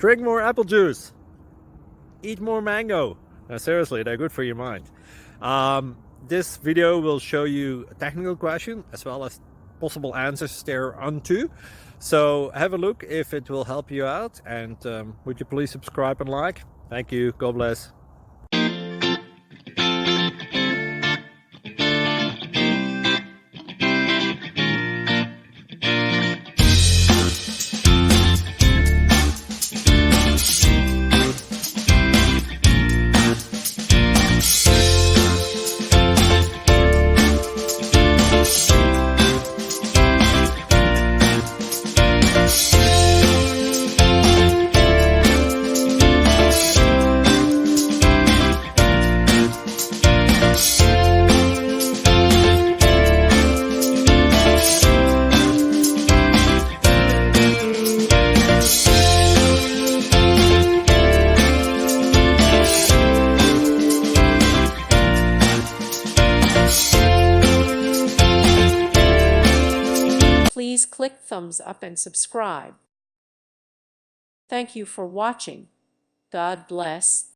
Drink more apple juice. Eat more mango. Seriously, they're good for your mind. This video will show you a technical question as well as possible answers thereunto. So have a look if it will help you out, and would you please subscribe and like? Thank you. God bless. Please click thumbs up and subscribe. Thank you for watching. God bless.